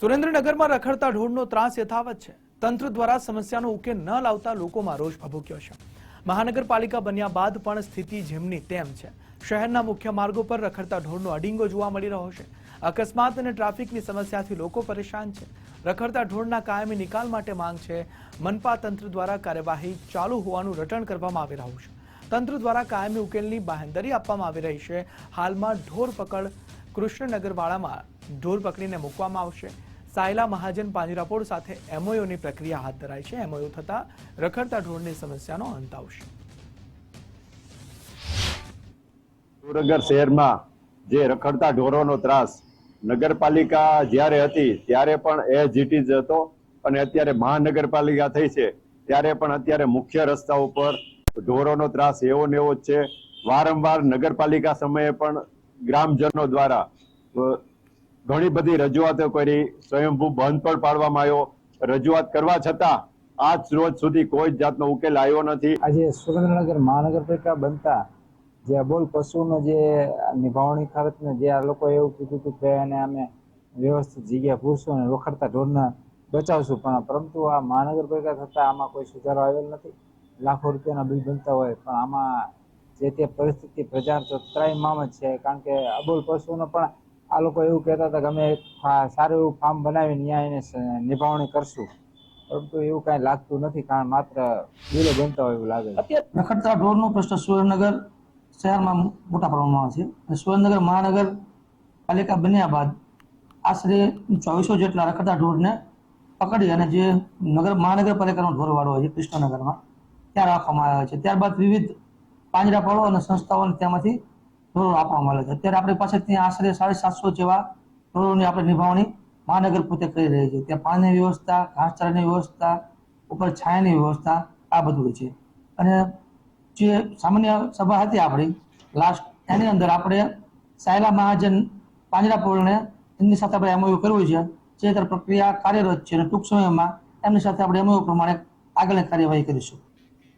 સુરેન્દ્રનગરમાં રખડતા ઢોરનો ત્રાસ યથાવત છે। તંત્ર દ્વારા સમસ્યાનો ઉકેલ ન લાવતા લોકોમાં રોષ ભભૂક્યો છે। મહાનગરપાલિકા બન્યા બાદ પણ સ્થિતિ જેમની તેમ છે। શહેરના મુખ્ય માર્ગો પર રખડતા ઢોરનો અડીંગો જોવા મળી રહ્યો છે। અકસ્માત અને ટ્રાફિકની સમસ્યાથી લોકો પરેશાન છે। રખડતા ઢોરના કાયમી નિકાલ માટે માંગ છે। મનપા તંત્ર દ્વારા કાર્યવાહી ચાલુ હોવાનું રટણ કરવામાં આવી રહ્યું છે। તંત્ર દ્વારા કાયમી ઉકેલની બાંહેધરી આપવામાં આવી રહી છે। હાલમાં ઢોર પકડ કૃષ્ણનગરવાળામાં ઢોર પકડીને મૂકવામાં આવશે। સાયલા મહાજન પાંજરાપોળ સાથે એમઓયુની પ્રક્રિયા હાથ ધરાઈ છે। એમઓયુ થતા રખડતા ઢોરની સમસ્યાનો અંત આવશે। સુરેન્દ્રનગર શહેરમાં જે રખડતા ઢોરોનો ત્રાસ નગરપાલિકા જ્યારે હતી ત્યારે પણ એઝ ઇટ ઇઝ હતો અને અત્યારે મહાનગરપાલિકા થઈ છે ત્યારે પણ અત્યારે મુખ્ય રસ્તા ઉપર ઢોરોનો ત્રાસ એવો ને એવો જ છે। વારંવાર નગરપાલિકા સમયે પણ ગ્રામજનો દ્વારા ઘણી બધી રજૂઆતો કરી, સ્વયંભૂ બંધ પણ પાડવામાં આવ્યો। રજૂઆત કરવા છતાં આજ રોજ સુધી કોઈ જાતનો ઉકેલ આવ્યો નથી। આજે સુરેન્દ્રનગર મહાનગરપાલિકા બનતા જે અબોલ પશુનો જે નિભાવણી ખર્ચને જે આ લોકો એવું કીધું હતું કે એને અમે વ્યવસ્થિત જગ્યા પૂરશું અને રખડતા ઢોરને બચાવશું, પણ પરંતુ આ મહાનગરપાલિકા થતાં આમાં કોઈ સુધારો આવેલ નથી। લાખો રૂપિયાના બિલ બનતા હોય પણ આમાં જે તે પરિસ્થિતિ પ્રજા તો ત્રાહિમામ જ છે। કારણ કે અબોલ પશુનો પણ આ લોકો એવું કહેતા હતા કે અમે એક સારું એવું ફાર્મ બનાવીને ત્યાં એને નિભાવણી કરશું, પરંતુ એવું કાંઈ લાગતું નથી। કારણ માત્ર બિલો બનતા હોય એવું લાગે છે। રખડતા ઢોરનો પ્રશ્ન સુરેન્દ્રનગર શહેરમાં મોટા પ્રમાણમાં છે। સુરેન્દ્રનગર મહાનગરપાલિકા બન્યા બાદ આશરે 2400 જેટલા રખડતા ઢોરને પકડી અને જે મહાનગરપાલિકાનો ઢોરવાડો હોય છે કૃષ્ણનગરમાં ત્યાં રાખવામાં આવ્યા છે। ત્યારબાદ વિવિધ પાંજરાપોળો અને સંસ્થાઓને ત્યાંમાંથી ઢોરો આપવામાં આવે છે। અત્યારે આપણી પાસે ત્યાં આશરે 750 જેવા ઢોરોની આપણે નિભાવણી મહાનગર પોતે કરી રહી છે। ત્યાં પાણીની વ્યવસ્થા, ઘાસચારાની વ્યવસ્થા, ઉપર છાયાની વ્યવસ્થા આ બધું છે। અને જે સામાન્ય સભા હતી આપણી લાસ્ટ, એની અંદર આપણે સાયલા મહાજન પાંજરાપોળને એમની સાથે આપણે એમઓયુ કરવું છે, જે પ્રક્રિયા કાર્યરત છે અને ટૂંક સમયમાં એમની સાથે આપણે એમઓયુ પ્રમાણે આગળની કાર્યવાહી કરીશું।